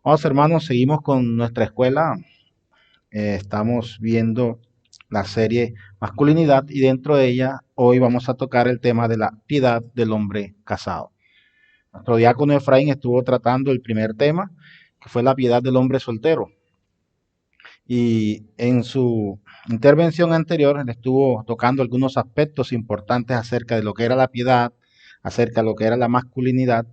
Vamos, hermanos, seguimos con nuestra escuela. Estamos viendo la serie Masculinidad y dentro de ella hoy vamos a tocar el tema de la piedad del hombre casado. Nuestro diácono Efraín estuvo tratando el primer tema, que fue la piedad del hombre soltero. Y en su intervención anterior él estuvo tocando algunos aspectos importantes acerca de lo que era la piedad, acerca de lo que era la masculinidad.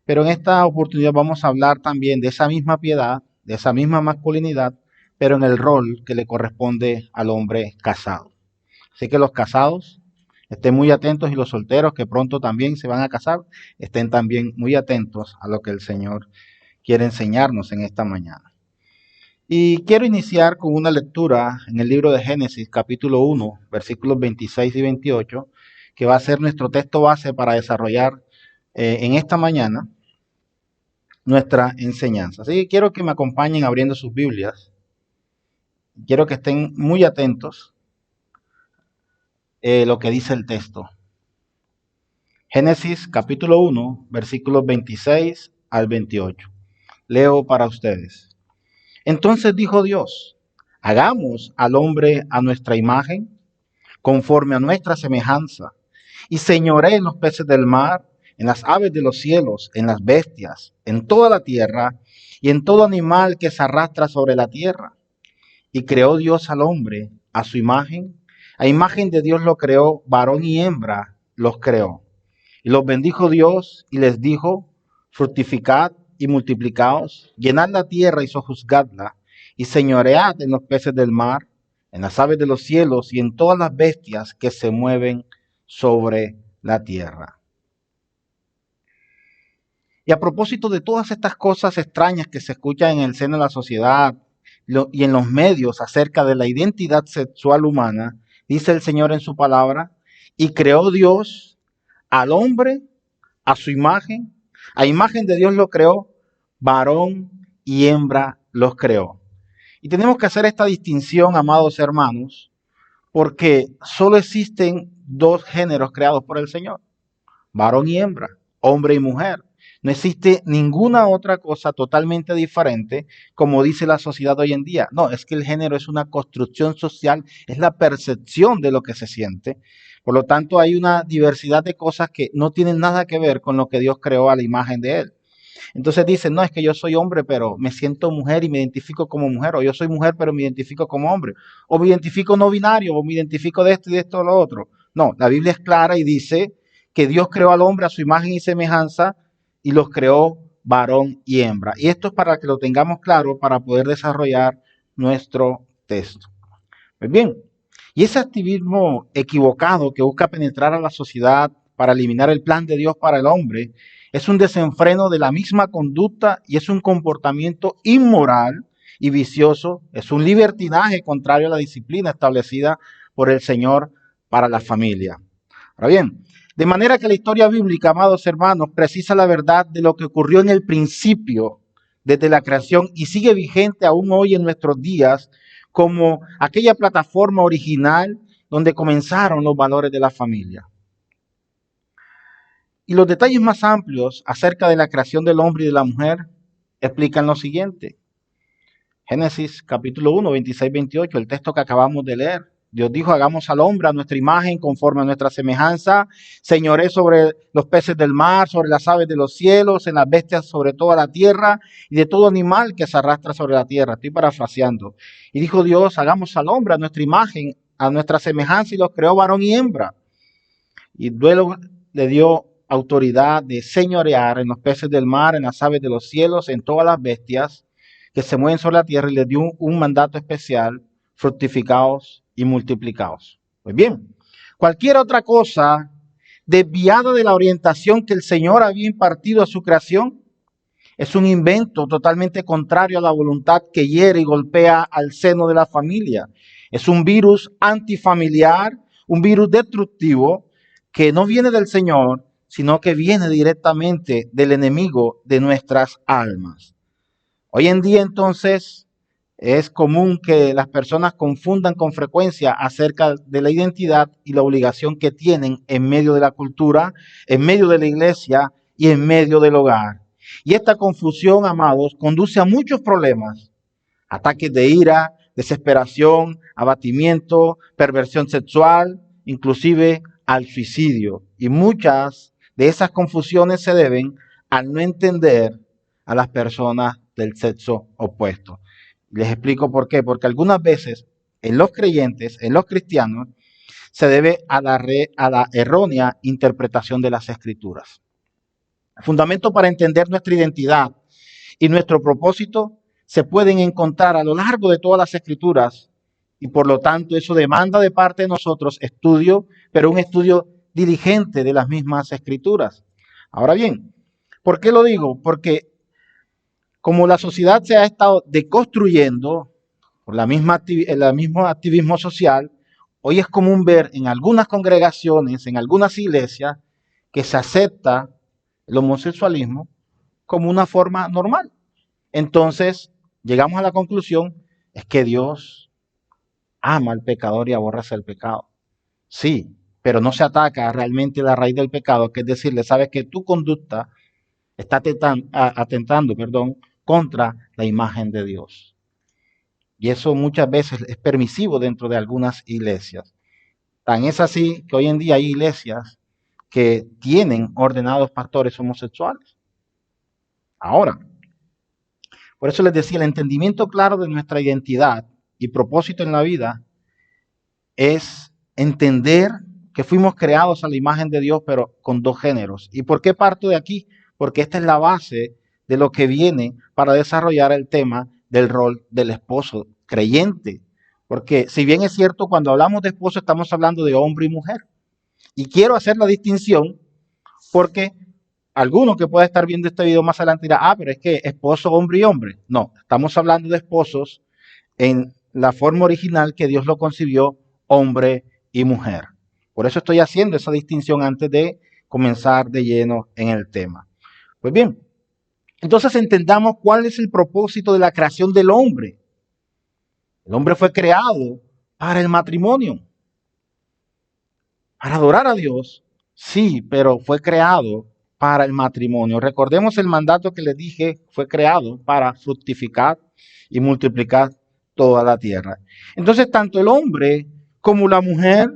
Pero en esta oportunidad vamos a hablar también de esa misma piedad, de esa misma masculinidad, pero en el rol que le corresponde al hombre casado. Así que los casados estén muy atentos y los solteros que pronto también se van a casar, estén también muy atentos a lo que el Señor quiere enseñarnos en esta mañana. Y quiero iniciar con una lectura en el libro de Génesis, capítulo 1, versículos 26 y 28, que va a ser nuestro texto base para desarrollar en esta mañana nuestra enseñanza. Así que quiero que me acompañen abriendo sus Biblias. Quiero que estén muy atentos lo que dice el texto. Génesis capítulo 1, versículos 26 al 28. Leo para ustedes. Entonces dijo Dios, hagamos al hombre a nuestra imagen, conforme a nuestra semejanza, y señoree en los peces del mar, en las aves de los cielos, en las bestias, en toda la tierra, y en todo animal que se arrastra sobre la tierra. Y creó Dios al hombre a su imagen, a imagen de Dios lo creó, varón y hembra los creó. Y los bendijo Dios y les dijo, fructificad y multiplicaos, llenad la tierra y sojuzgadla, y señoread en los peces del mar, en las aves de los cielos y en todas las bestias que se mueven sobre la tierra. Y a propósito de todas estas cosas extrañas que se escuchan en el seno de la sociedad y en los medios acerca de la identidad sexual humana, dice el Señor en su palabra, y creó Dios al hombre a su imagen, a imagen de Dios lo creó, varón y hembra los creó. Y tenemos que hacer esta distinción, amados hermanos, porque solo existen dos géneros creados por el Señor, varón y hembra, hombre y mujer. No existe ninguna otra cosa totalmente diferente como dice la sociedad hoy en día. No, es que el género es una construcción social, es la percepción de lo que se siente. Por lo tanto, hay una diversidad de cosas que no tienen nada que ver con lo que Dios creó a la imagen de Él. Entonces dicen, no, es que yo soy hombre, pero me siento mujer y me identifico como mujer, o yo soy mujer, pero me identifico como hombre, o me identifico no binario, o me identifico de esto y de esto o lo otro. No, la Biblia es clara y dice que Dios creó al hombre a su imagen y semejanza y los creó varón y hembra. Y esto es para que lo tengamos claro para poder desarrollar nuestro texto. Pues bien, y ese activismo equivocado que busca penetrar a la sociedad para eliminar el plan de Dios para el hombre es un desenfreno de la misma conducta y es un comportamiento inmoral y vicioso, es un libertinaje contrario a la disciplina establecida por el Señor para la familia. Ahora bien, de manera que la historia bíblica, amados hermanos, precisa la verdad de lo que ocurrió en el principio, desde la creación, y sigue vigente aún hoy en nuestros días, como aquella plataforma original donde comenzaron los valores de la familia. Y los detalles más amplios acerca de la creación del hombre y de la mujer explican lo siguiente. Génesis capítulo 1, 26, 28, el texto que acabamos de leer. Dios dijo, hagamos al hombre a nuestra imagen, conforme a nuestra semejanza, señoré sobre los peces del mar, sobre las aves de los cielos, en las bestias sobre toda la tierra, y de todo animal que se arrastra sobre la tierra. Estoy parafraseando. Y dijo Dios, hagamos al hombre a nuestra imagen, a nuestra semejanza, y los creó varón y hembra. Y luego le dio autoridad de señorear en los peces del mar, en las aves de los cielos, en todas las bestias que se mueven sobre la tierra, y les dio un mandato especial, fructificaos y multiplicaos. Pues bien, cualquier otra cosa desviada de la orientación que el Señor había impartido a su creación es un invento totalmente contrario a la voluntad que hiere y golpea al seno de la familia. Es un virus antifamiliar, un virus destructivo que no viene del Señor, sino que viene directamente del enemigo de nuestras almas. Hoy en día, entonces, es común que las personas confundan con frecuencia acerca de la identidad y la obligación que tienen en medio de la cultura, en medio de la iglesia y en medio del hogar. Y esta confusión, amados, conduce a muchos problemas: ataques de ira, desesperación, abatimiento, perversión sexual, inclusive al suicidio. Y muchas de esas confusiones se deben al no entender a las personas del sexo opuesto. Les explico por qué. Porque algunas veces en los creyentes, en los cristianos, se debe a la errónea interpretación de las escrituras. El fundamento para entender nuestra identidad y nuestro propósito se pueden encontrar a lo largo de todas las escrituras, y por lo tanto eso demanda de parte de nosotros estudio, pero un estudio diligente de las mismas escrituras. Ahora bien, ¿por qué lo digo? Porque como la sociedad se ha estado deconstruyendo por el mismo activismo social, hoy es común ver en algunas congregaciones, en algunas iglesias, que se acepta el homosexualismo como una forma normal. Entonces, llegamos a la conclusión, es que Dios ama al pecador y aborrece el pecado. Sí, pero no se ataca realmente la raíz del pecado, que es decirle, sabes que tu conducta está atentando, contra la imagen de Dios. Y eso muchas veces es permisivo dentro de algunas iglesias. Tan es así que hoy en día hay iglesias que tienen ordenados pastores homosexuales. Ahora, por eso les decía, el entendimiento claro de nuestra identidad y propósito en la vida es entender que fuimos creados a la imagen de Dios, pero con dos géneros. ¿Y por qué parto de aquí? Porque esta es la base de lo que viene para desarrollar el tema del rol del esposo creyente. Porque si bien es cierto, cuando hablamos de esposo estamos hablando de hombre y mujer. Y quiero hacer la distinción porque alguno que pueda estar viendo este video más adelante dirá, pero es que esposo, hombre y hombre. No, estamos hablando de esposos en la forma original que Dios lo concibió, hombre y mujer. Por eso estoy haciendo esa distinción antes de comenzar de lleno en el tema. Pues bien, entonces entendamos cuál es el propósito de la creación del hombre. El hombre fue creado para el matrimonio, para adorar a Dios, sí, pero fue creado para el matrimonio. Recordemos el mandato que les dije, fue creado para fructificar y multiplicar toda la tierra. Entonces, tanto el hombre como la mujer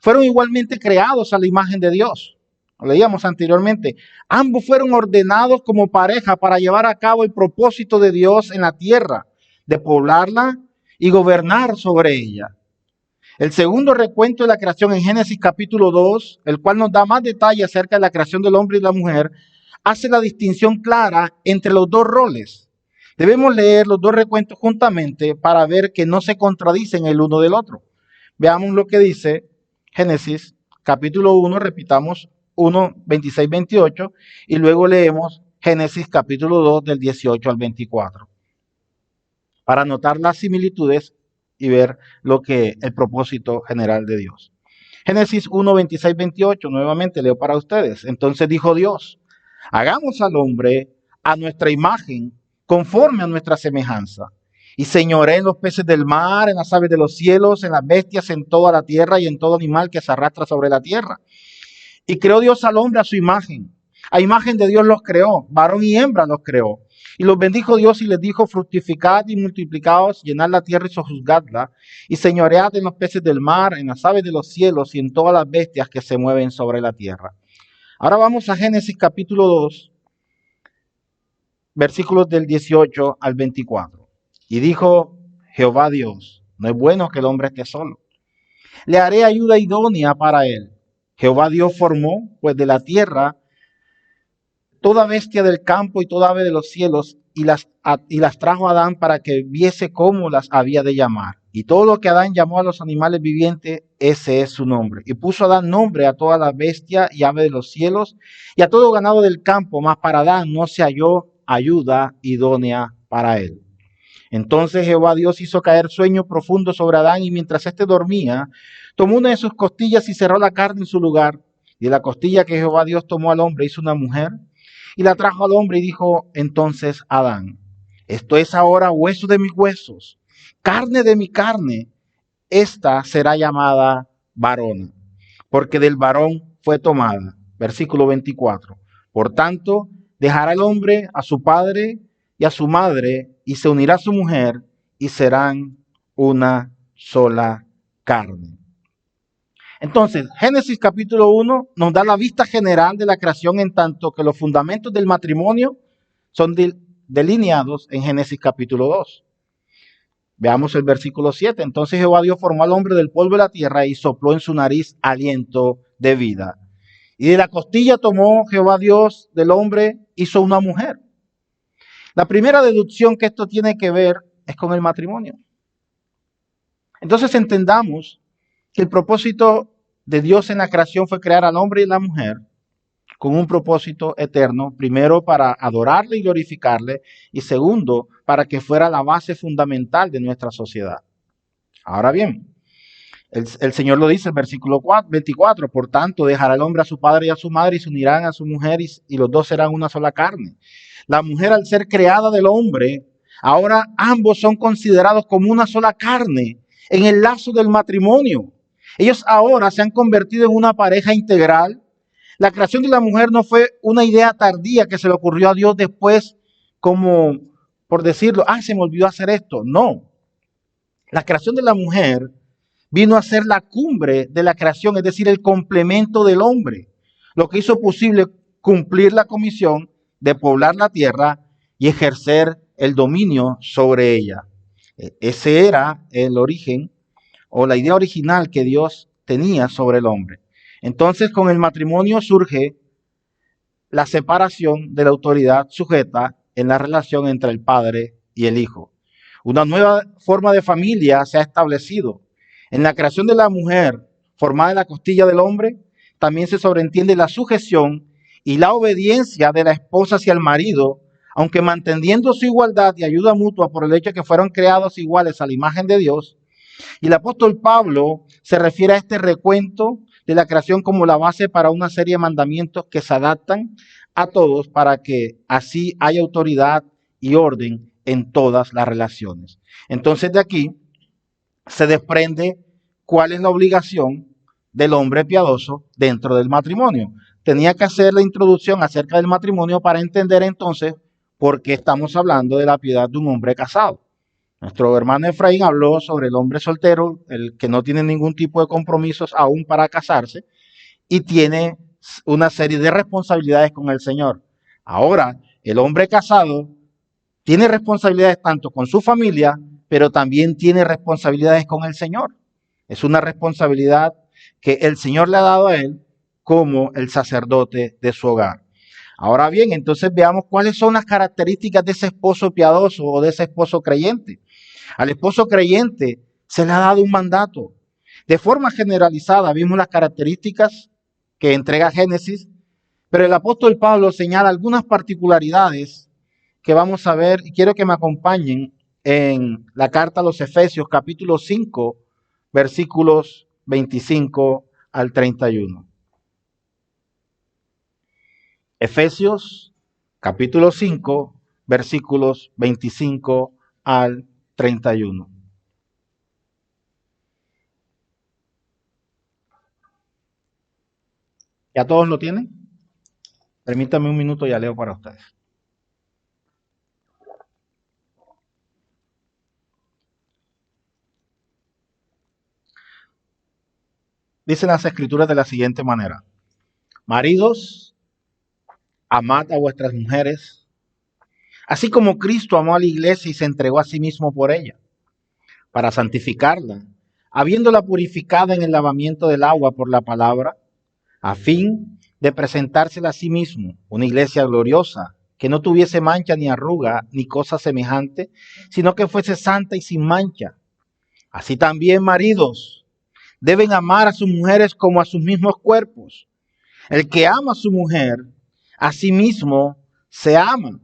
fueron igualmente creados a la imagen de Dios. Lo leíamos anteriormente. Ambos fueron ordenados como pareja para llevar a cabo el propósito de Dios en la tierra, de poblarla y gobernar sobre ella. El segundo recuento de la creación en Génesis capítulo 2, el cual nos da más detalle acerca de la creación del hombre y la mujer, hace la distinción clara entre los dos roles. Debemos leer los dos recuentos juntamente para ver que no se contradicen el uno del otro. Veamos lo que dice Génesis capítulo 1, repitamos 1, 26, 28, y luego leemos Génesis capítulo 2 del 18 al 24, para notar las similitudes y ver lo que el propósito general de Dios. Génesis 1, 26, 28, nuevamente leo para ustedes. Entonces dijo Dios, hagamos al hombre a nuestra imagen, conforme a nuestra semejanza, y señoré en los peces del mar, en las aves de los cielos, en las bestias, en toda la tierra y en todo animal que se arrastra sobre la tierra. Y creó Dios al hombre a su imagen. A imagen de Dios los creó, varón y hembra los creó. Y los bendijo Dios y les dijo, fructificad y multiplicaos, llenad la tierra y sojuzgadla, y señoread en los peces del mar, en las aves de los cielos y en todas las bestias que se mueven sobre la tierra. Ahora vamos a Génesis capítulo 2, versículos del 18 al 24. Y dijo Jehová Dios, no es bueno que el hombre esté solo. Le haré ayuda idónea para él. Jehová Dios formó, pues de la tierra, toda bestia del campo y toda ave de los cielos, y las trajo a Adán para que viese cómo las había de llamar. Y todo lo que Adán llamó a los animales vivientes, ese es su nombre. Y puso Adán nombre a toda la bestia y ave de los cielos, y a todo ganado del campo, mas para Adán no se halló ayuda idónea para él. Entonces Jehová Dios hizo caer sueño profundo sobre Adán, y mientras éste dormía, tomó una de sus costillas y cerró la carne en su lugar. Y de la costilla que Jehová Dios tomó al hombre hizo una mujer, y la trajo al hombre, y dijo entonces Adán, esto es ahora hueso de mis huesos, carne de mi carne, esta será llamada varona, porque del varón fue tomada. Versículo 24. Por tanto, Dejará el hombre a su padre y a su madre y se unirá a su mujer y serán una sola carne. Entonces, Génesis capítulo 1 nos da la vista general de la creación, en tanto que los fundamentos del matrimonio son delineados en Génesis capítulo 2. Veamos el versículo 7. Entonces Jehová Dios formó al hombre del polvo de la tierra y sopló en su nariz aliento de vida. Y de la costilla tomó Jehová Dios del hombre, hizo una mujer. La primera deducción que esto tiene que ver es con el matrimonio. Entonces entendamos que el propósito de Dios en la creación fue crear al hombre y la mujer con un propósito eterno, primero para adorarle y glorificarle, y segundo, para que fuera la base fundamental de nuestra sociedad. Ahora bien, el Señor lo dice en versículo 24, por tanto dejará el hombre a su padre y a su madre y se unirán a su mujer y los dos serán una sola carne. La mujer, al ser creada del hombre, ahora ambos son considerados como una sola carne en el lazo del matrimonio. Ellos ahora se han convertido en una pareja integral. La creación de la mujer no fue una idea tardía que se le ocurrió a Dios después, como por decirlo, se me olvidó hacer esto. No. La creación de la mujer vino a ser la cumbre de la creación, es decir, el complemento del hombre, lo que hizo posible cumplir la comisión de poblar la tierra y ejercer el dominio sobre ella. Ese era el origen o la idea original que Dios tenía sobre el hombre. Entonces, con el matrimonio surge la separación de la autoridad sujeta en la relación entre el padre y el hijo. Una nueva forma de familia se ha establecido. En la creación de la mujer, formada de la costilla del hombre, también se sobreentiende la sujeción y la obediencia de la esposa hacia el marido, aunque manteniendo su igualdad y ayuda mutua por el hecho de que fueron creados iguales a la imagen de Dios. Y el apóstol Pablo se refiere a este recuento de la creación como la base para una serie de mandamientos que se adaptan a todos para que así haya autoridad y orden en todas las relaciones. Entonces de aquí se desprende cuál es la obligación del hombre piadoso dentro del matrimonio. Tenía que hacer la introducción acerca del matrimonio para entender entonces por qué estamos hablando de la piedad de un hombre casado. Nuestro hermano Efraín habló sobre el hombre soltero, el que no tiene ningún tipo de compromisos aún para casarse y tiene una serie de responsabilidades con el Señor. Ahora, el hombre casado tiene responsabilidades tanto con su familia, pero también tiene responsabilidades con el Señor. Es una responsabilidad que el Señor le ha dado a él como el sacerdote de su hogar. Ahora bien, entonces veamos cuáles son las características de ese esposo piadoso o de ese esposo creyente. Al esposo creyente se le ha dado un mandato. De forma generalizada vimos las características que entrega Génesis, pero el apóstol Pablo señala algunas particularidades que vamos a ver y quiero que me acompañen en la carta a los Efesios capítulo 5, versículos 25 al 31. Efesios capítulo 5, versículos 25 al 31. ¿Ya todos lo tienen? Permítame un minuto, ya leo para ustedes. Dicen las escrituras de la siguiente manera: maridos, amad a vuestras mujeres, así como Cristo amó a la iglesia y se entregó a sí mismo por ella, para santificarla, habiéndola purificada en el lavamiento del agua por la palabra, a fin de presentársela a sí mismo, una iglesia gloriosa, que no tuviese mancha ni arruga ni cosa semejante, sino que fuese santa y sin mancha. Así también, maridos, deben amar a sus mujeres como a sus mismos cuerpos. El que ama a su mujer, a sí mismo se ama,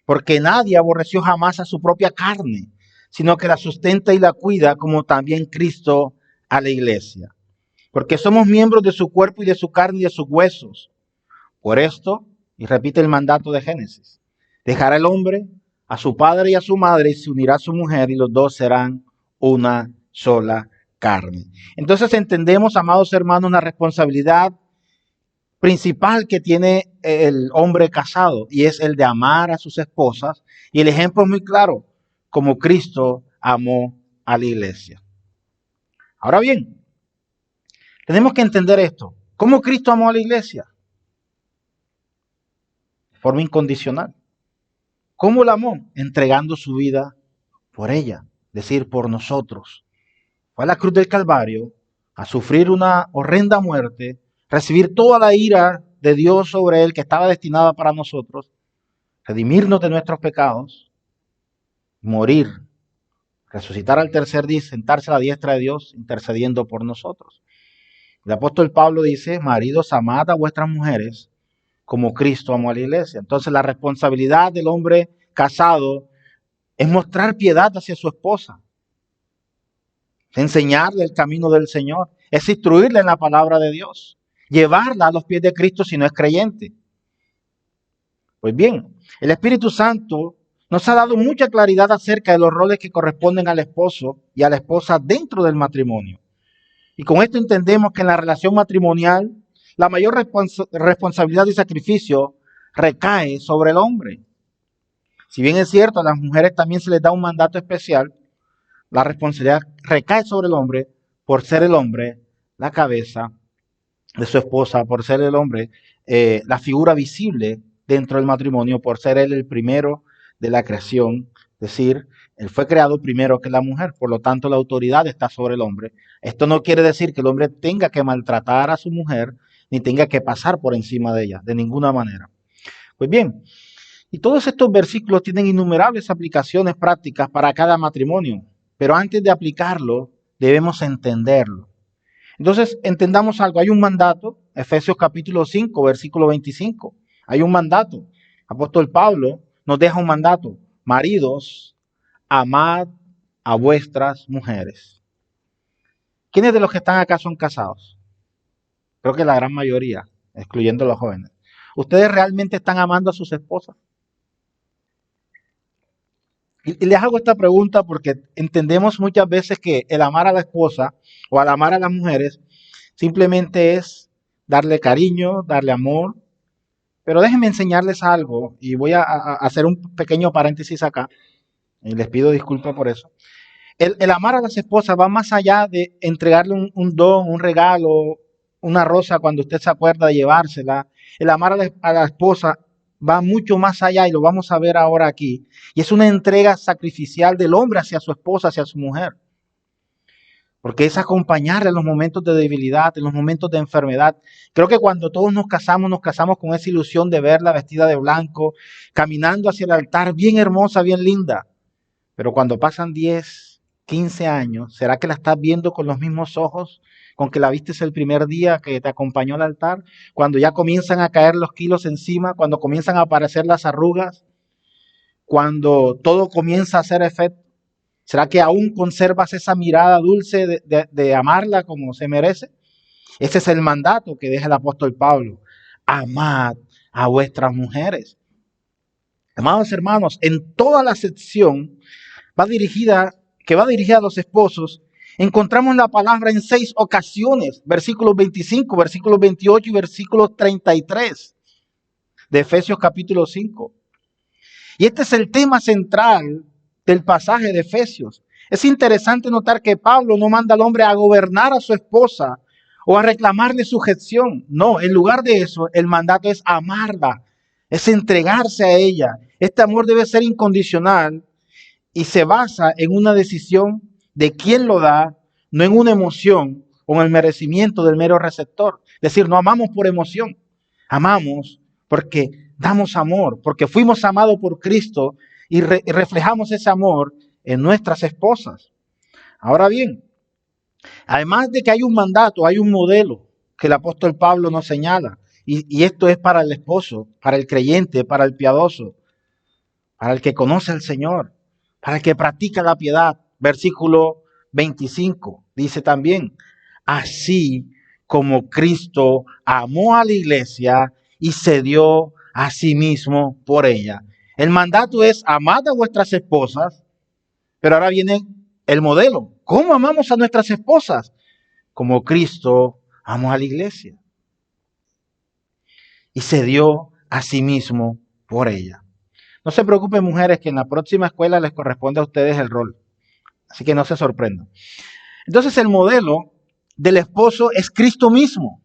porque nadie aborreció jamás a su propia carne, sino que la sustenta y la cuida, como también Cristo a la iglesia. Porque somos miembros de su cuerpo y de su carne y de sus huesos. Por esto, y repite el mandato de Génesis, dejará el hombre a su padre y a su madre y se unirá a su mujer y los dos serán una sola carne. Entonces entendemos, amados hermanos, una responsabilidad principal que tiene el hombre casado, y es el de amar a sus esposas. Y el ejemplo es muy claro, como Cristo amó a la iglesia. Ahora bien, tenemos que entender esto. ¿Cómo Cristo amó a la iglesia? De forma incondicional. ¿Cómo la amó? Entregando su vida por ella, es decir, por nosotros. Fue a la cruz del Calvario a sufrir una horrenda muerte, recibir toda la ira de Dios sobre él que estaba destinada para nosotros, redimirnos de nuestros pecados, morir, resucitar al tercer día, sentarse a la diestra de Dios, intercediendo por nosotros. El apóstol Pablo dice, maridos, amad a vuestras mujeres como Cristo amó a la iglesia. Entonces la responsabilidad del hombre casado es mostrar piedad hacia su esposa, enseñarle el camino del Señor, es instruirle en la palabra de Dios, llevarla a los pies de Cristo si no es creyente. Pues bien, el Espíritu Santo nos ha dado mucha claridad acerca de los roles que corresponden al esposo y a la esposa dentro del matrimonio. Y con esto entendemos que en la relación matrimonial la mayor responsabilidad y sacrificio recae sobre el hombre. Si bien es cierto, a las mujeres también se les da un mandato especial, la responsabilidad recae sobre el hombre por ser el hombre la cabeza de su esposa, por ser el hombre la figura visible dentro del matrimonio, por ser él el primero de la creación, es decir, él fue creado primero que la mujer, por lo tanto la autoridad está sobre el hombre. Esto no quiere decir que el hombre tenga que maltratar a su mujer, ni tenga que pasar por encima de ella, de ninguna manera. Pues bien, y todos estos versículos tienen innumerables aplicaciones prácticas para cada matrimonio, pero antes de aplicarlo, debemos entenderlo. Entonces, entendamos algo, hay un mandato, Efesios capítulo 5, versículo 25, hay un mandato. Apóstol Pablo nos deja un mandato, maridos, amad a vuestras mujeres. ¿Quiénes de los que están acá son casados? Creo que la gran mayoría, excluyendo a los jóvenes. ¿Ustedes realmente están amando a sus esposas? Y les hago esta pregunta porque entendemos muchas veces que el amar a la esposa o al amar a las mujeres simplemente es darle cariño, darle amor. Pero déjenme enseñarles algo y voy a hacer un pequeño paréntesis acá. Y les pido disculpas por eso. El amar a las esposas va más allá de entregarle un don, un regalo, una rosa cuando usted se acuerda de llevársela. El amar a la esposa va mucho más allá y lo vamos a ver ahora aquí. Y es una entrega sacrificial del hombre hacia su esposa, hacia su mujer. Porque es acompañarle en los momentos de debilidad, en los momentos de enfermedad. Creo que cuando todos nos casamos con esa ilusión de verla vestida de blanco, caminando hacia el altar, bien hermosa, bien linda. Pero cuando pasan 10, 15 años, ¿será que la estás viendo con los mismos ojos con que la viste el primer día que te acompañó al altar? Cuando ya comienzan a caer los kilos encima, cuando comienzan a aparecer las arrugas, cuando todo comienza a hacer efecto. ¿Será que aún conservas esa mirada dulce de amarla como se merece? Ese es el mandato que deja el apóstol Pablo. Amad a vuestras mujeres. Amados hermanos, en toda la sección que va dirigida a los esposos, encontramos la palabra en 6 ocasiones, versículos 25, versículos 28 y versículos 33 de Efesios capítulo 5. Y este es el tema central del pasaje de Efesios. Es interesante notar que Pablo no manda al hombre a gobernar a su esposa o a reclamarle sujeción. No, en lugar de eso, el mandato es amarla, es entregarse a ella. Este amor debe ser incondicional y se basa en una decisión de quién lo da, no en una emoción o en el merecimiento del mero receptor. Es decir, no amamos por emoción, amamos porque damos amor, porque fuimos amados por Cristo y reflejamos ese amor en nuestras esposas. Ahora bien, además de que hay un mandato, hay un modelo que el apóstol Pablo nos señala. Y esto es para el esposo, para el creyente, para el piadoso, para el que conoce al Señor, para el que practica la piedad. Versículo 25 dice también, así como Cristo amó a la iglesia y se dio a sí mismo por ella. El mandato es amad a vuestras esposas, pero ahora viene el modelo. ¿Cómo amamos a nuestras esposas? Como Cristo amó a la iglesia. y se dio a sí mismo por ella. No se preocupen, mujeres, que en la próxima escuela les corresponde a ustedes el rol. Así que no se sorprendan. Entonces el modelo del esposo es Cristo mismo.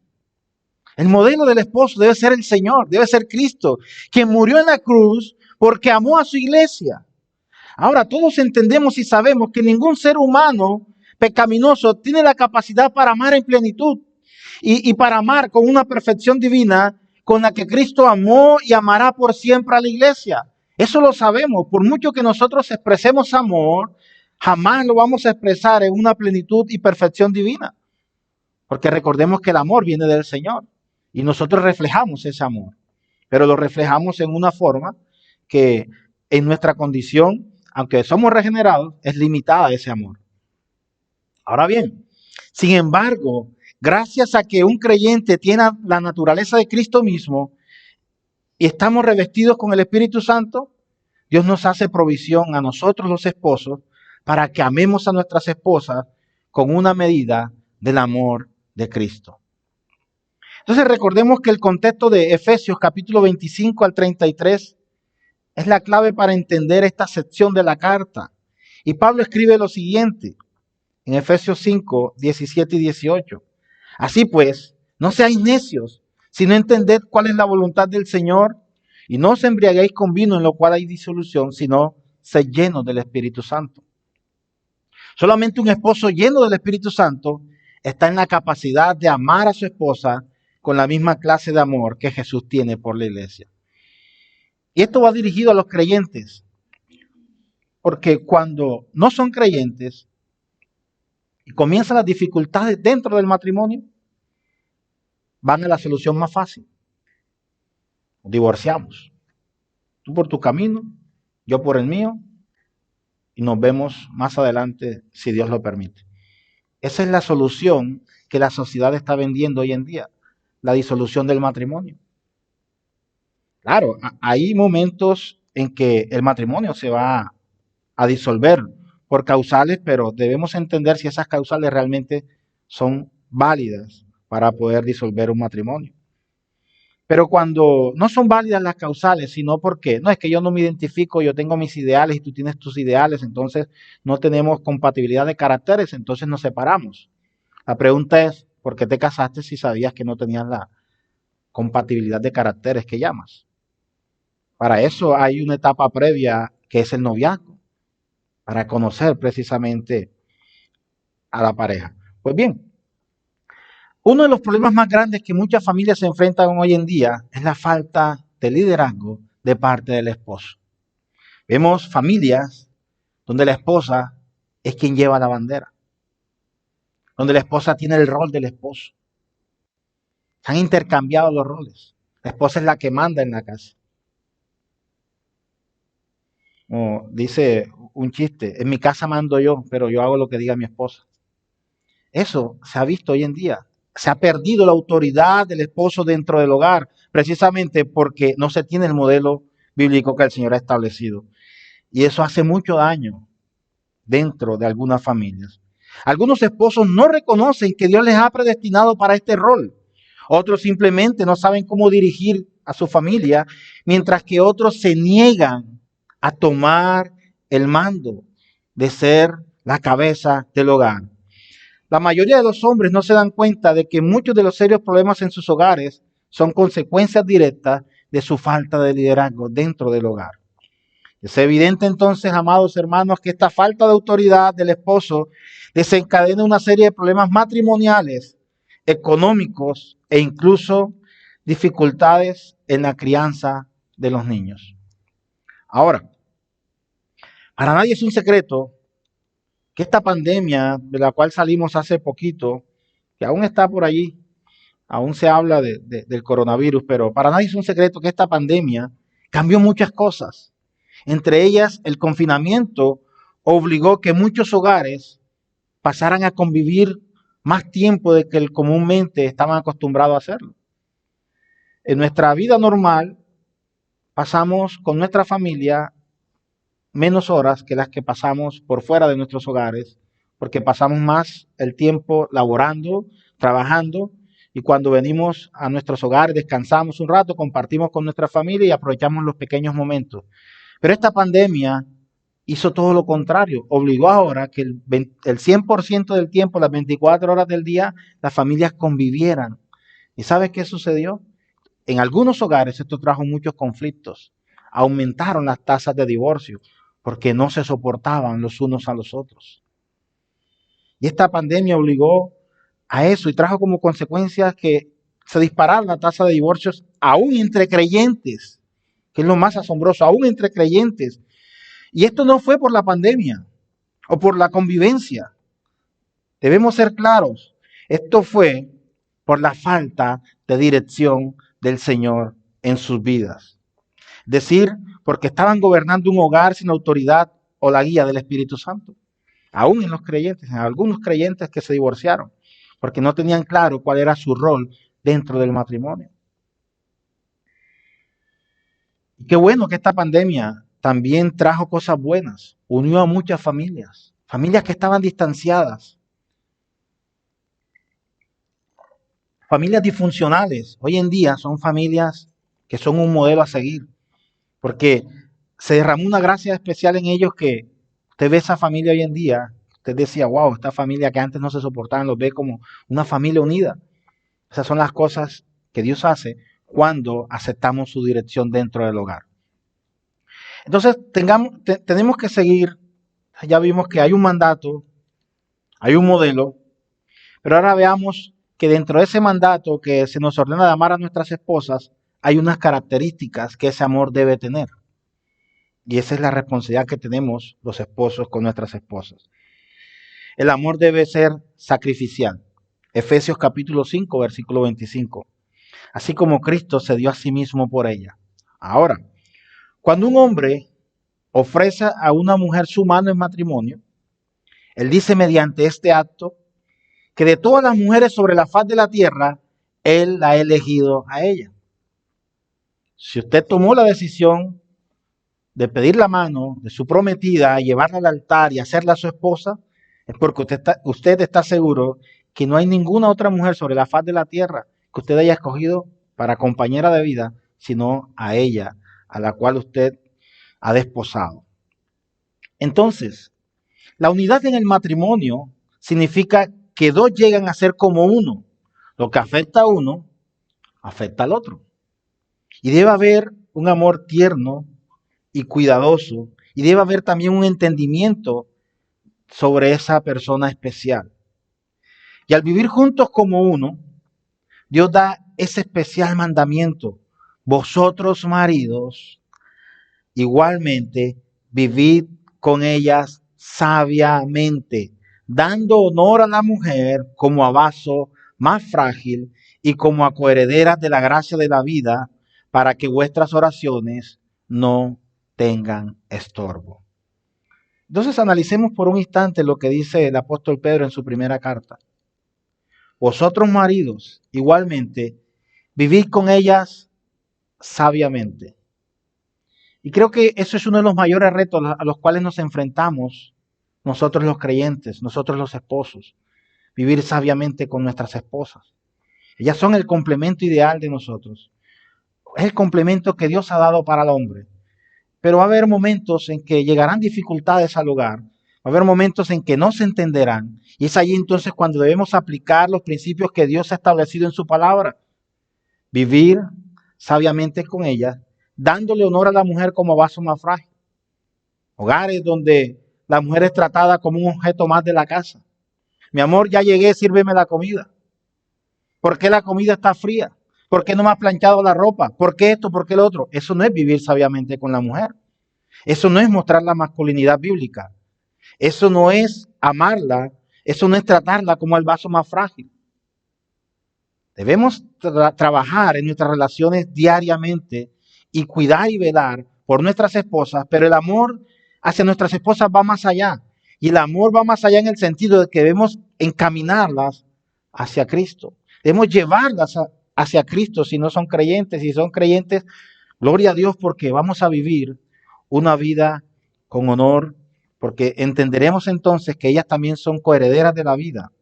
El modelo del esposo debe ser el Señor, debe ser Cristo, quien murió en la cruz porque amó a su iglesia. Ahora, todos entendemos y sabemos que ningún ser humano pecaminoso tiene la capacidad para amar en plenitud y para amar con una perfección divina con la que Cristo amó y amará por siempre a la iglesia. Eso lo sabemos. Por mucho que nosotros expresemos amor, jamás lo vamos a expresar en una plenitud y perfección divina. Porque recordemos que el amor viene del Señor y nosotros reflejamos ese amor, pero lo reflejamos en una forma que en nuestra condición, aunque somos regenerados, es limitada ese amor. Ahora bien, sin embargo, gracias a que un creyente tiene la naturaleza de Cristo mismo y estamos revestidos con el Espíritu Santo, Dios nos hace provisión a nosotros los esposos para que amemos a nuestras esposas con una medida del amor de Cristo. Entonces recordemos que el contexto de Efesios capítulo 25 al 33 es la clave para entender esta sección de la carta. Y Pablo escribe lo siguiente en Efesios 5, 17 y 18. Así pues, no seáis necios, sino entended cuál es la voluntad del Señor, y no os embriaguéis con vino en lo cual hay disolución, sino sed llenos del Espíritu Santo. Solamente un esposo lleno del Espíritu Santo está en la capacidad de amar a su esposa con la misma clase de amor que Jesús tiene por la iglesia. Y esto va dirigido a los creyentes, porque cuando no son creyentes y comienzan las dificultades dentro del matrimonio, van a la solución más fácil. Divorciamos. Tú por tu camino, yo por el mío, y nos vemos más adelante si Dios lo permite. Esa es la solución que la sociedad está vendiendo hoy en día, la disolución del matrimonio. Claro, hay momentos en que el matrimonio se va a disolver por causales, pero debemos entender si esas causales realmente son válidas para poder disolver un matrimonio. Pero cuando no son válidas las causales, sino porque no es que yo no me identifico, yo tengo mis ideales y tú tienes tus ideales, entonces no tenemos compatibilidad de caracteres, entonces nos separamos. La pregunta es, ¿por qué te casaste si sabías que no tenías la compatibilidad de caracteres que llamas? Para eso hay una etapa previa que es el noviazgo, para conocer precisamente a la pareja. Pues bien, uno de los problemas más grandes que muchas familias se enfrentan hoy en día es la falta de liderazgo de parte del esposo. Vemos familias donde la esposa es quien lleva la bandera, donde la esposa tiene el rol del esposo. Se han intercambiado los roles. La esposa es la que manda en la casa. Como dice un chiste, en mi casa mando yo, pero yo hago lo que diga mi esposa. Eso se ha visto hoy en día. Se ha perdido la autoridad del esposo dentro del hogar, precisamente porque no se tiene el modelo bíblico que el Señor ha establecido. Y eso hace mucho daño dentro de algunas familias. Algunos esposos no reconocen que Dios les ha predestinado para este rol. Otros simplemente no saben cómo dirigir a su familia, mientras que otros se niegan a tomar el mando de ser la cabeza del hogar. La mayoría de los hombres no se dan cuenta de que muchos de los serios problemas en sus hogares son consecuencias directas de su falta de liderazgo dentro del hogar. Es evidente entonces, amados hermanos, que esta falta de autoridad del esposo desencadena una serie de problemas matrimoniales, económicos e incluso dificultades en la crianza de los niños. Ahora, para nadie es un secreto que esta pandemia de la cual salimos hace poquito, que aún está por allí, aún se habla del coronavirus, pero para nadie es un secreto que esta pandemia cambió muchas cosas. Entre ellas, el confinamiento obligó que muchos hogares pasaran a convivir más tiempo de que comúnmente estaban acostumbrados a hacerlo. En nuestra vida normal, pasamos con nuestra familia menos horas que las que pasamos por fuera de nuestros hogares, porque pasamos más el tiempo laborando, trabajando, y cuando venimos a nuestros hogares descansamos un rato, compartimos con nuestra familia y aprovechamos los pequeños momentos. Pero esta pandemia hizo todo lo contrario, obligó ahora que el 100% del tiempo, las 24 horas del día, las familias convivieran. ¿Y sabes qué sucedió? En algunos hogares esto trajo muchos conflictos, aumentaron las tasas de divorcio porque no se soportaban los unos a los otros. Y esta pandemia obligó a eso y trajo como consecuencia que se disparara la tasa de divorcios aún entre creyentes, que es lo más asombroso, aún entre creyentes. Y esto no fue por la pandemia o por la convivencia. Debemos ser claros, esto fue por la falta de dirección del Señor en sus vidas. Es decir, porque estaban gobernando un hogar sin autoridad o la guía del Espíritu Santo. Aún en los creyentes, en algunos creyentes que se divorciaron, porque no tenían claro cuál era su rol dentro del matrimonio. Y qué bueno que esta pandemia también trajo cosas buenas, unió a muchas familias, familias que estaban distanciadas, familias disfuncionales. Hoy en día son familias que son un modelo a seguir, porque se derramó una gracia especial en ellos que usted ve esa familia hoy en día, usted decía, wow, esta familia que antes no se soportaban, los ve como una familia unida. Esas son las cosas que Dios hace cuando aceptamos su dirección dentro del hogar. Entonces, tenemos que seguir, ya vimos que hay un mandato, hay un modelo, pero ahora veamos que dentro de ese mandato que se nos ordena de amar a nuestras esposas, hay unas características que ese amor debe tener. Y esa es la responsabilidad que tenemos los esposos con nuestras esposas. El amor debe ser sacrificial. Efesios capítulo 5, versículo 25. Así como Cristo se dio a sí mismo por ella. Ahora, cuando un hombre ofrece a una mujer su mano en matrimonio, él dice mediante este acto que de todas las mujeres sobre la faz de la tierra, él la ha elegido a ella. Si usted tomó la decisión de pedir la mano de su prometida, llevarla al altar y hacerla su esposa, es porque usted está seguro que no hay ninguna otra mujer sobre la faz de la tierra que usted haya escogido para compañera de vida, sino a ella, a la cual usted ha desposado. Entonces, la unidad en el matrimonio significa que dos llegan a ser como uno. Lo que afecta a uno, afecta al otro. Y debe haber un amor tierno y cuidadoso, y debe haber también un entendimiento sobre esa persona especial. Y al vivir juntos como uno, Dios da ese especial mandamiento. Vosotros, maridos, igualmente, vivid con ellas sabiamente, dando honor a la mujer como a vaso más frágil y como a coherederas de la gracia de la vida, para que vuestras oraciones no tengan estorbo. Entonces analicemos por un instante lo que dice el apóstol Pedro en su primera carta. Vosotros, maridos, igualmente, vivid con ellas sabiamente. Y creo que eso es uno de los mayores retos a los cuales nos enfrentamos nosotros los creyentes, nosotros los esposos. Vivir sabiamente con nuestras esposas. Ellas son el complemento ideal de nosotros. Es el complemento que Dios ha dado para el hombre. Pero va a haber momentos en que llegarán dificultades al hogar. Va a haber momentos en que no se entenderán. Y es allí entonces cuando debemos aplicar los principios que Dios ha establecido en su palabra. Vivir sabiamente con ellas, dándole honor a la mujer como vaso más frágil. Hogares donde la mujer es tratada como un objeto más de la casa. Mi amor, ya llegué, sírveme la comida. ¿Por qué la comida está fría? ¿Por qué no me has planchado la ropa? ¿Por qué esto? ¿Por qué lo otro? Eso no es vivir sabiamente con la mujer. Eso no es mostrar la masculinidad bíblica. Eso no es amarla. Eso no es tratarla como el vaso más frágil. Debemos trabajar en nuestras relaciones diariamente y cuidar y velar por nuestras esposas, pero el amor hacia nuestras esposas va más allá. Y el amor va más allá en el sentido de que debemos encaminarlas hacia Cristo. Debemos llevarlas hacia Cristo si no son creyentes. Si son creyentes, gloria a Dios porque vamos a vivir una vida con honor, porque entenderemos entonces que ellas también son coherederas de la vida.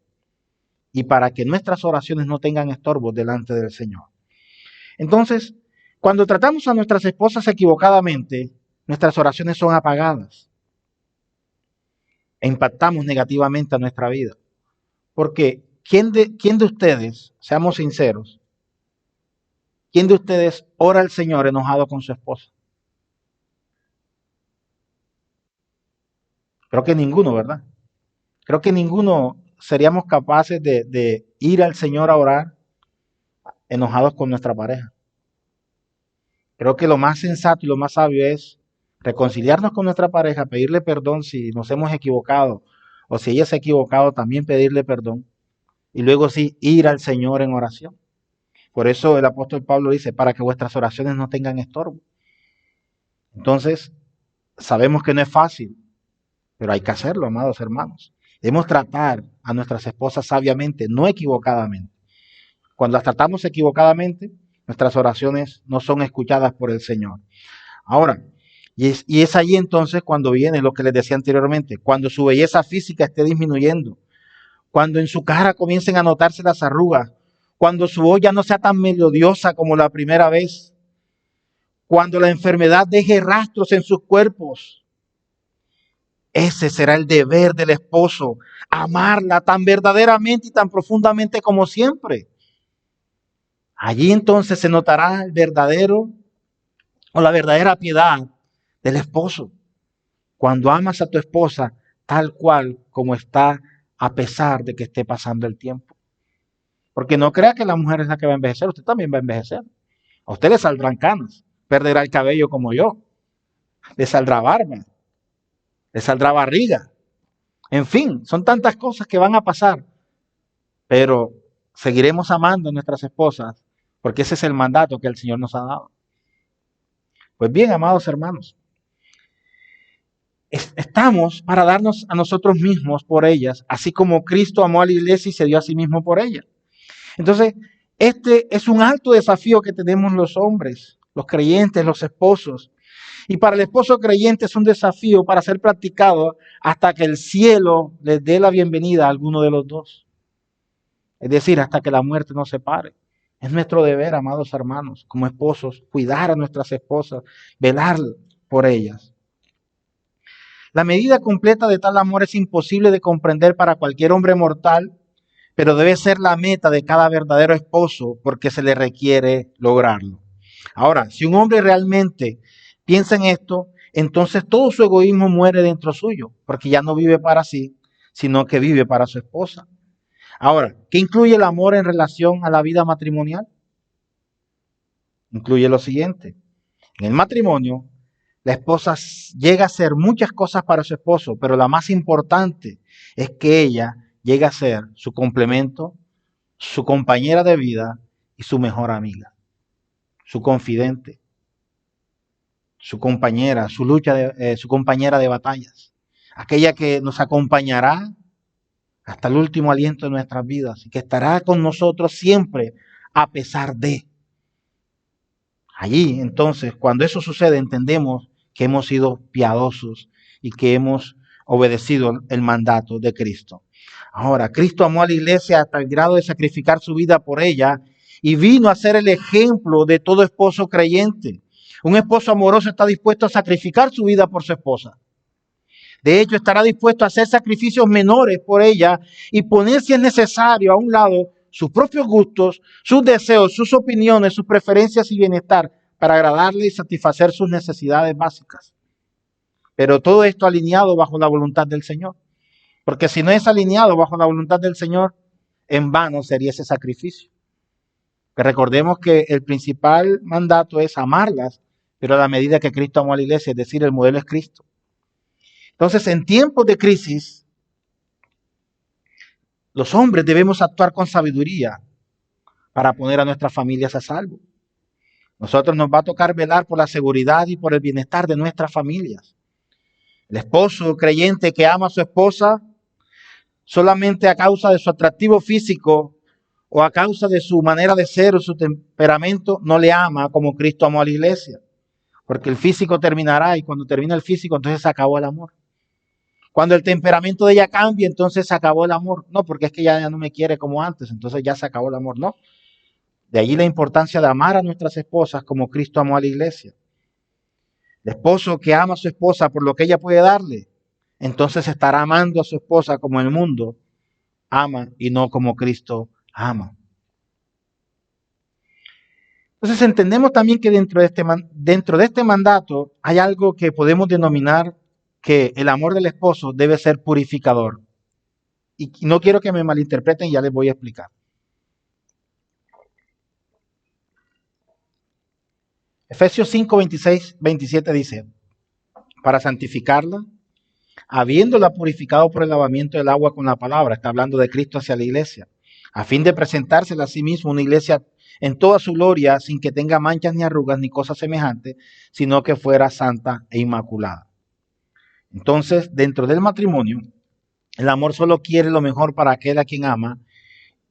y para que nuestras oraciones no tengan estorbos delante del Señor. Entonces, cuando tratamos a nuestras esposas equivocadamente, nuestras oraciones son apagadas e impactamos negativamente a nuestra vida. Porque ¿quién de ustedes, seamos sinceros, quién de ustedes ora al Señor enojado con su esposa? Creo que ninguno, ¿verdad? Creo que ninguno seríamos capaces de ir al Señor a orar enojados con nuestra pareja. Creo que lo más sensato y lo más sabio es reconciliarnos con nuestra pareja, pedirle perdón si nos hemos equivocado o si ella se ha equivocado, también pedirle perdón y luego sí ir al Señor en oración. Por eso el apóstol Pablo dice, para que vuestras oraciones no tengan estorbo. Entonces, sabemos que no es fácil, pero hay que hacerlo, amados hermanos. Debemos tratar a nuestras esposas sabiamente, no equivocadamente. Cuando las tratamos equivocadamente, nuestras oraciones no son escuchadas por el Señor. Ahora, y es ahí entonces cuando viene lo que les decía anteriormente, cuando su belleza física esté disminuyendo, cuando en su cara comiencen a notarse las arrugas, cuando su voz ya no sea tan melodiosa como la primera vez, cuando la enfermedad deje rastros en sus cuerpos. Ese será el deber del esposo, amarla tan verdaderamente y tan profundamente como siempre. Allí entonces se notará el verdadero o la verdadera piedad del esposo. Cuando amas a tu esposa tal cual como está, a pesar de que esté pasando el tiempo. Porque no crea que la mujer es la que va a envejecer, usted también va a envejecer. A usted le saldrán canas, perderá el cabello como yo, le saldrá barba, le saldrá barriga. En fin, son tantas cosas que van a pasar, pero seguiremos amando a nuestras esposas porque ese es el mandato que el Señor nos ha dado. Pues bien, amados hermanos, estamos para darnos a nosotros mismos por ellas, así como Cristo amó a la iglesia y se dio a sí mismo por ella. Entonces, este es un alto desafío que tenemos los hombres, los creyentes, los esposos. Y para el esposo creyente es un desafío para ser practicado hasta que el cielo les dé la bienvenida a alguno de los dos. Es decir, hasta que la muerte nos separe. Es nuestro deber, amados hermanos, como esposos, cuidar a nuestras esposas, velar por ellas. La medida completa de tal amor es imposible de comprender para cualquier hombre mortal, pero debe ser la meta de cada verdadero esposo porque se le requiere lograrlo. Ahora, si un hombre realmente piensa en esto, entonces todo su egoísmo muere dentro suyo, porque ya no vive para sí, sino que vive para su esposa. Ahora, ¿qué incluye el amor en relación a la vida matrimonial? Incluye lo siguiente. En el matrimonio, la esposa llega a hacer muchas cosas para su esposo, pero la más importante es que ella llegue a ser su complemento, su compañera de vida y su mejor amiga, su confidente, su compañera, su compañera de batallas, aquella que nos acompañará hasta el último aliento de nuestras vidas y que estará con nosotros siempre a pesar de. Allí, entonces, cuando eso sucede, entendemos que hemos sido piadosos y que hemos obedecido el mandato de Cristo. Ahora, Cristo amó a la iglesia hasta el grado de sacrificar su vida por ella y vino a ser el ejemplo de todo esposo creyente. Un esposo amoroso está dispuesto a sacrificar su vida por su esposa. De hecho, estará dispuesto a hacer sacrificios menores por ella y poner, si es necesario, a un lado sus propios gustos, sus deseos, sus opiniones, sus preferencias y bienestar para agradarle y satisfacer sus necesidades básicas. Pero todo esto alineado bajo la voluntad del Señor. Porque si no es alineado bajo la voluntad del Señor, en vano sería ese sacrificio. Que recordemos que el principal mandato es amarlas, pero a la medida que Cristo amó a la iglesia, es decir, el modelo es Cristo. Entonces, en tiempos de crisis, los hombres debemos actuar con sabiduría para poner a nuestras familias a salvo. Nosotros nos va a tocar velar por la seguridad y por el bienestar de nuestras familias. El esposo creyente que ama a su esposa solamente a causa de su atractivo físico o a causa de su manera de ser o su temperamento, no le ama como Cristo amó a la iglesia. Porque el físico terminará y cuando termina el físico, entonces se acabó el amor. Cuando el temperamento de ella cambia, entonces se acabó el amor. No, porque es que ya no me quiere como antes, entonces ya se acabó el amor. No. De allí la importancia de amar a nuestras esposas como Cristo amó a la iglesia. El esposo que ama a su esposa por lo que ella puede darle, entonces estará amando a su esposa como el mundo ama y no como Cristo ama. Entonces entendemos también que dentro de este mandato hay algo que podemos denominar que el amor del esposo debe ser purificador. Y no quiero que me malinterpreten, ya les voy a explicar. Efesios 5, 26, 27 dice, para santificarla, habiéndola purificado por el lavamiento del agua con la palabra, está hablando de Cristo hacia la iglesia, a fin de presentársela a sí mismo una iglesia en toda su gloria, sin que tenga manchas ni arrugas ni cosas semejantes, sino que fuera santa e inmaculada. Entonces, dentro del matrimonio, el amor solo quiere lo mejor para aquel a quien ama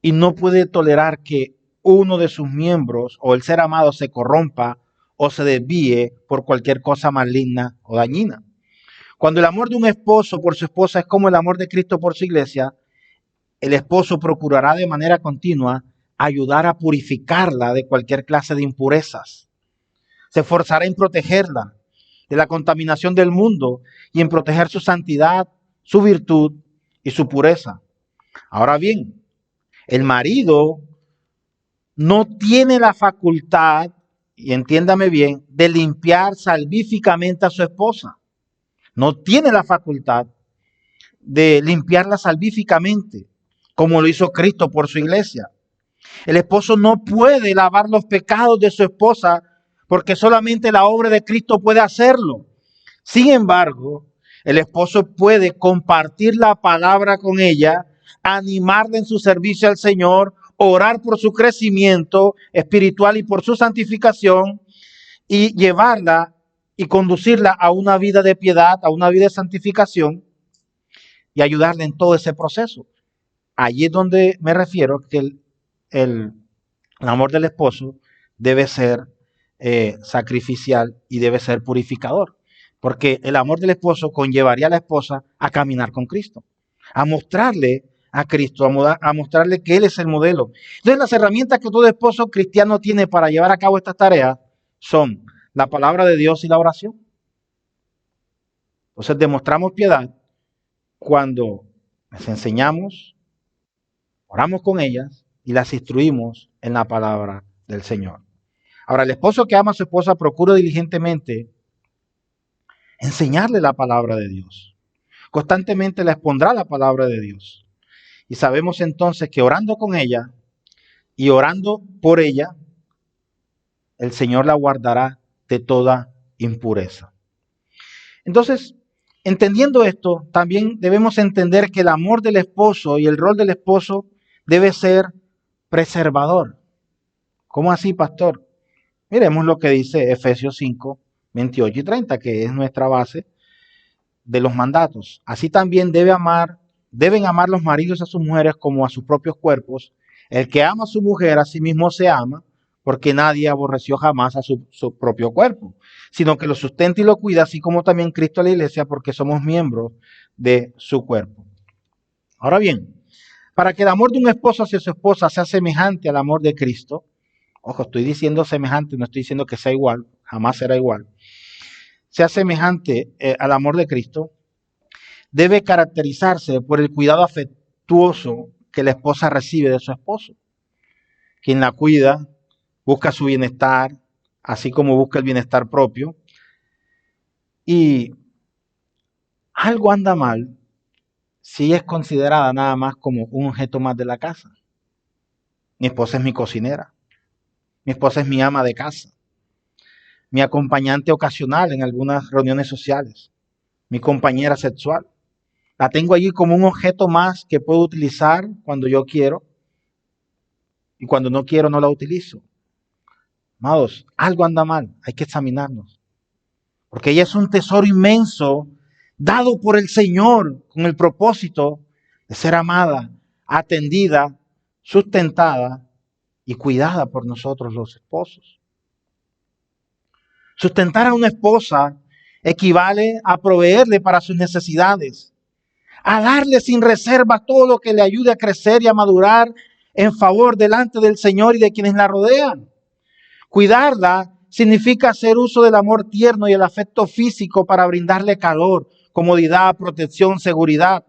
y no puede tolerar que uno de sus miembros o el ser amado se corrompa o se desvíe por cualquier cosa maligna o dañina. Cuando el amor de un esposo por su esposa es como el amor de Cristo por su iglesia, el esposo procurará de manera continua ayudar a purificarla de cualquier clase de impurezas. Se esforzará en protegerla de la contaminación del mundo y en proteger su santidad, su virtud y su pureza. Ahora bien, el marido no tiene la facultad, y entiéndame bien, de limpiar salvíficamente a su esposa. No tiene la facultad de limpiarla salvíficamente, como lo hizo Cristo por su iglesia. El esposo no puede lavar los pecados de su esposa porque solamente la obra de Cristo puede hacerlo. Sin embargo, el esposo puede compartir la palabra con ella, animarla en su servicio al Señor, orar por su crecimiento espiritual y por su santificación y llevarla y conducirla a una vida de piedad, a una vida de santificación y ayudarle en todo ese proceso. Allí es donde me refiero que el amor del esposo debe ser sacrificial y debe ser purificador. Porque el amor del esposo conllevaría a la esposa a caminar con Cristo, a mostrarle a Cristo, a mostrarle que Él es el modelo. Entonces las herramientas que todo esposo cristiano tiene para llevar a cabo estas tareas son la palabra de Dios y la oración. Entonces demostramos piedad cuando les enseñamos, oramos con ellas y las instruimos en la palabra del Señor. Ahora, el esposo que ama a su esposa procura diligentemente enseñarle la palabra de Dios. Constantemente le expondrá la palabra de Dios. Y sabemos entonces que orando con ella y orando por ella, el Señor la guardará de toda impureza. Entonces, entendiendo esto, también debemos entender que el amor del esposo y el rol del esposo debe ser preservador. ¿Cómo así, pastor? Miremos lo que dice Efesios 5, 28 y 30, que es nuestra base de los mandatos. Así también deben amar los maridos a sus mujeres como a sus propios cuerpos. El que ama a su mujer a sí mismo se ama, porque nadie aborreció jamás a su propio cuerpo, sino que lo sustenta y lo cuida, así como también Cristo a la iglesia, porque somos miembros de su cuerpo. Ahora bien, para que el amor de un esposo hacia su esposa sea semejante al amor de Cristo, ojo, estoy diciendo semejante, no estoy diciendo que sea igual, jamás será igual, sea semejante al amor de Cristo, debe caracterizarse por el cuidado afectuoso que la esposa recibe de su esposo. Quien la cuida, busca su bienestar, así como busca el bienestar propio. Y algo anda mal si ella es considerada nada más como un objeto más de la casa. Mi esposa es mi cocinera. Mi esposa es mi ama de casa. Mi acompañante ocasional en algunas reuniones sociales. Mi compañera sexual. La tengo allí como un objeto más que puedo utilizar cuando yo quiero y cuando no quiero no la utilizo. Amados, algo anda mal, hay que examinarnos. Porque ella es un tesoro inmenso dado por el Señor con el propósito de ser amada, atendida, sustentada y cuidada por nosotros los esposos. Sustentar a una esposa equivale a proveerle para sus necesidades a darle sin reserva todo lo que le ayude a crecer y a madurar en favor delante del Señor y de quienes la rodean. Cuidarla significa hacer uso del amor tierno y el afecto físico para brindarle calor, comodidad, protección, seguridad.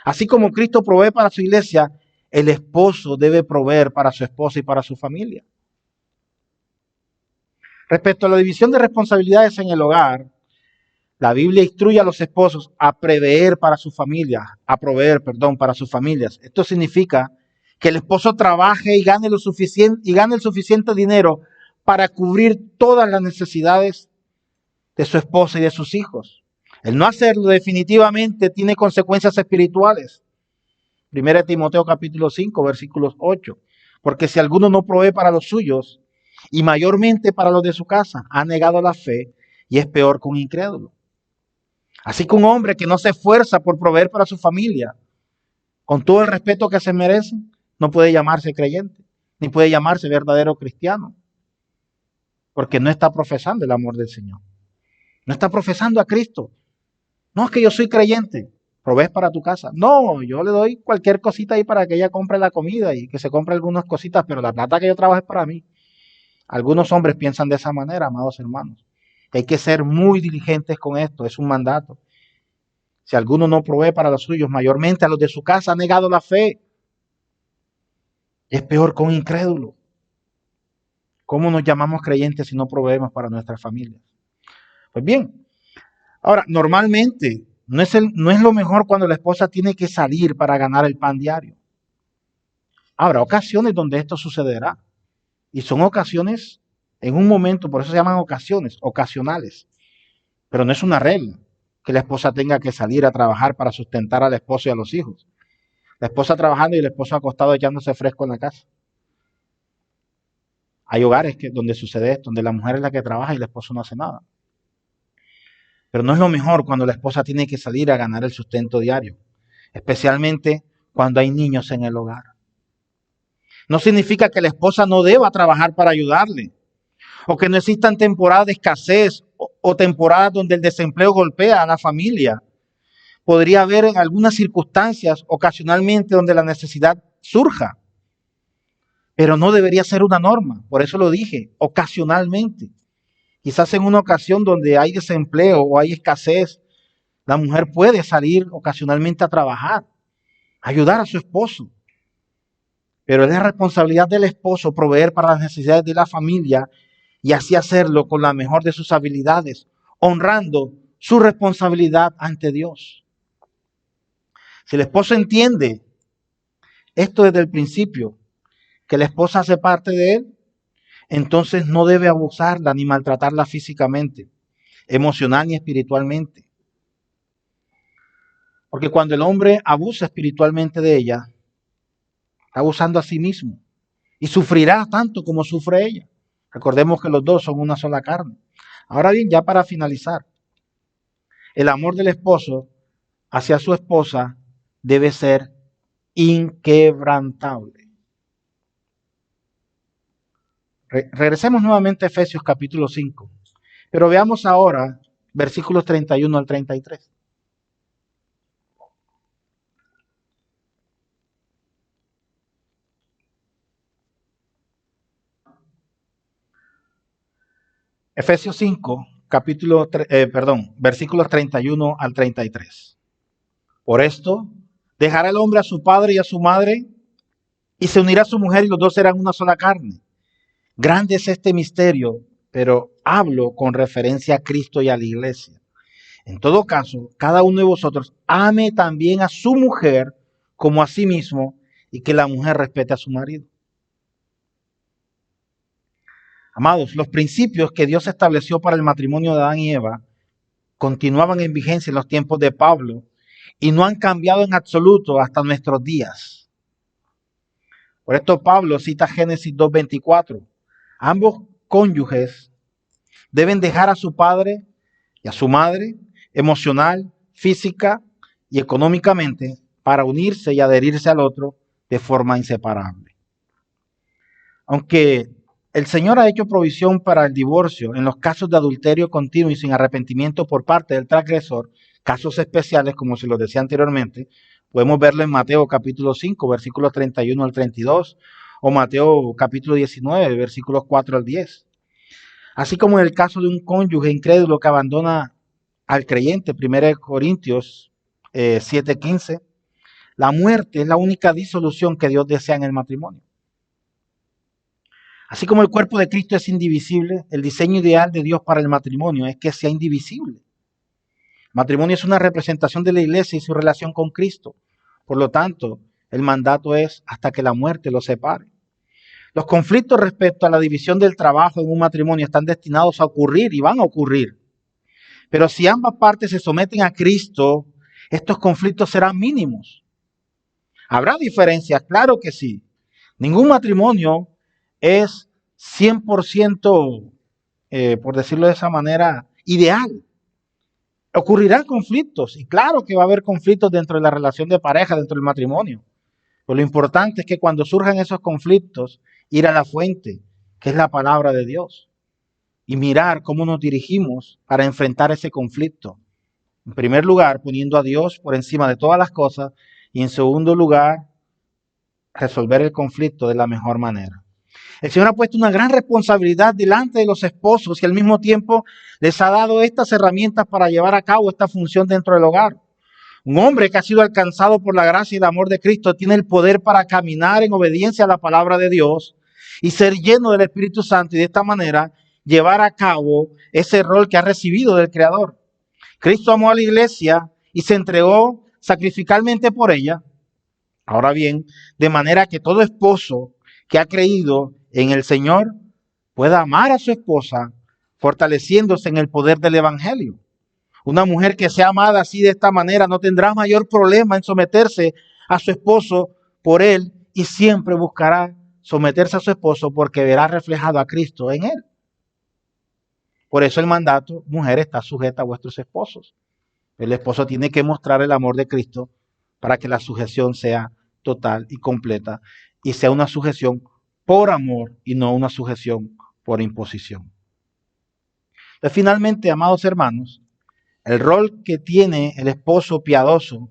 Así como Cristo provee para su iglesia, el esposo debe proveer para su esposa y para su familia. Respecto a la división de responsabilidades en el hogar, la Biblia instruye a los esposos a proveer para sus familias, para sus familias. Esto significa que el esposo trabaje y gane el suficiente dinero para cubrir todas las necesidades de su esposa y de sus hijos. El no hacerlo definitivamente tiene consecuencias espirituales. 1 Timoteo capítulo 5, versículos 8. Porque si alguno no provee para los suyos, y mayormente para los de su casa, ha negado la fe y es peor que un incrédulo. Así que un hombre que no se esfuerza por proveer para su familia, con todo el respeto que se merece, no puede llamarse creyente, ni puede llamarse verdadero cristiano, porque no está profesando el amor del Señor. No está profesando a Cristo. No, es que yo soy creyente. Provees para tu casa. No, yo le doy cualquier cosita ahí para que ella compre la comida y que se compre algunas cositas, pero la plata que yo trabajo es para mí. Algunos hombres piensan de esa manera, amados hermanos. Hay que ser muy diligentes con esto, es un mandato. Si alguno no provee para los suyos, mayormente a los de su casa, ha negado la fe. Es peor que un incrédulo. ¿Cómo nos llamamos creyentes si no proveemos para nuestras familias? Pues bien, ahora, normalmente no es lo mejor cuando la esposa tiene que salir para ganar el pan diario. Habrá ocasiones donde esto sucederá. Y son ocasiones en un momento, por eso se llaman ocasiones, ocasionales. Pero no es una regla que la esposa tenga que salir a trabajar para sustentar al esposo y a los hijos. La esposa trabajando y el esposo acostado echándose fresco en la casa. Hay hogares donde sucede esto, donde la mujer es la que trabaja y el esposo no hace nada. Pero no es lo mejor cuando la esposa tiene que salir a ganar el sustento diario, especialmente cuando hay niños en el hogar. No significa que la esposa no deba trabajar para ayudarle, o que no existan temporadas de escasez o temporadas donde el desempleo golpea a la familia. Podría haber en algunas circunstancias ocasionalmente donde la necesidad surja, pero no debería ser una norma. Por eso lo dije, ocasionalmente. Quizás en una ocasión donde hay desempleo o hay escasez, la mujer puede salir ocasionalmente a trabajar, ayudar a su esposo. Pero es la responsabilidad del esposo proveer para las necesidades de la familia y así hacerlo con la mejor de sus habilidades, honrando su responsabilidad ante Dios. Si el esposo entiende esto desde el principio, que la esposa hace parte de él, entonces no debe abusarla ni maltratarla físicamente, emocional ni espiritualmente. Porque cuando el hombre abusa espiritualmente de ella, está abusando a sí mismo y sufrirá tanto como sufre ella. Recordemos que los dos son una sola carne. Ahora bien, ya para finalizar, el amor del esposo hacia su esposa debe ser inquebrantable. Regresemos nuevamente a Efesios capítulo 5, pero veamos ahora versículos 31 al 33. Efesios 5, versículos 31 al 33. Por esto, dejará el hombre a su padre y a su madre y se unirá a su mujer y los dos serán una sola carne. Grande es este misterio, pero hablo con referencia a Cristo y a la iglesia. En todo caso, cada uno de vosotros ame también a su mujer como a sí mismo y que la mujer respete a su marido. Amados, los principios que Dios estableció para el matrimonio de Adán y Eva continuaban en vigencia en los tiempos de Pablo y no han cambiado en absoluto hasta nuestros días. Por esto Pablo cita Génesis 2:24. Ambos cónyuges deben dejar a su padre y a su madre emocional, física y económicamente para unirse y adherirse al otro de forma inseparable. Aunque el Señor ha hecho provisión para el divorcio en los casos de adulterio continuo y sin arrepentimiento por parte del transgresor, Casos especiales, como se los decía anteriormente, podemos verlo en Mateo capítulo 5, versículos 31 al 32, o Mateo capítulo 19, versículos 4 al 10. Así como en el caso de un cónyuge incrédulo que abandona al creyente, 1 Corintios 7:15, la muerte es la única disolución que Dios desea en el matrimonio. Así como el cuerpo de Cristo es indivisible, el diseño ideal de Dios para el matrimonio es que sea indivisible. El matrimonio es una representación de la iglesia y su relación con Cristo. Por lo tanto, el mandato es hasta que la muerte los separe. Los conflictos respecto a la división del trabajo en un matrimonio están destinados a ocurrir y van a ocurrir. Pero si ambas partes se someten a Cristo, estos conflictos serán mínimos. ¿Habrá diferencias? Claro que sí. Ningún matrimonio es 100%, por decirlo de esa manera, ideal. Ocurrirán conflictos, y claro que va a haber conflictos dentro de la relación de pareja, dentro del matrimonio. Pero lo importante es que cuando surjan esos conflictos, ir a la fuente, que es la palabra de Dios, y mirar cómo nos dirigimos para enfrentar ese conflicto. En primer lugar, poniendo a Dios por encima de todas las cosas, y en segundo lugar, resolver el conflicto de la mejor manera. El Señor ha puesto una gran responsabilidad delante de los esposos y al mismo tiempo les ha dado estas herramientas para llevar a cabo esta función dentro del hogar. Un hombre que ha sido alcanzado por la gracia y el amor de Cristo tiene el poder para caminar en obediencia a la palabra de Dios y ser lleno del Espíritu Santo y de esta manera llevar a cabo ese rol que ha recibido del Creador. Cristo amó a la iglesia y se entregó sacrificalmente por ella. Ahora bien, de manera que todo esposo que ha creído en el Señor pueda amar a su esposa fortaleciéndose en el poder del Evangelio. Una mujer que sea amada así de esta manera no tendrá mayor problema en someterse a su esposo por él y siempre buscará someterse a su esposo porque verá reflejado a Cristo en él. Por eso el mandato, mujer, está sujeta a vuestros esposos. El esposo tiene que mostrar el amor de Cristo para que la sujeción sea total y completa y sea una sujeción por amor y no una sujeción por imposición. Entonces, finalmente, amados hermanos, el rol que tiene el esposo piadoso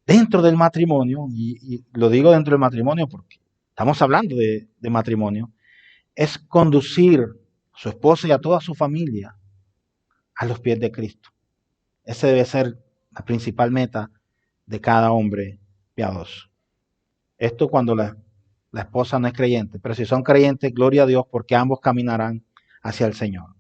dentro del matrimonio, y lo digo dentro del matrimonio porque estamos hablando de matrimonio, es conducir a su esposa y a toda su familia a los pies de Cristo. Ese debe ser la principal meta de cada hombre piadoso. Esto cuando la esposa no es creyente, pero si son creyentes, gloria a Dios porque ambos caminarán hacia el Señor.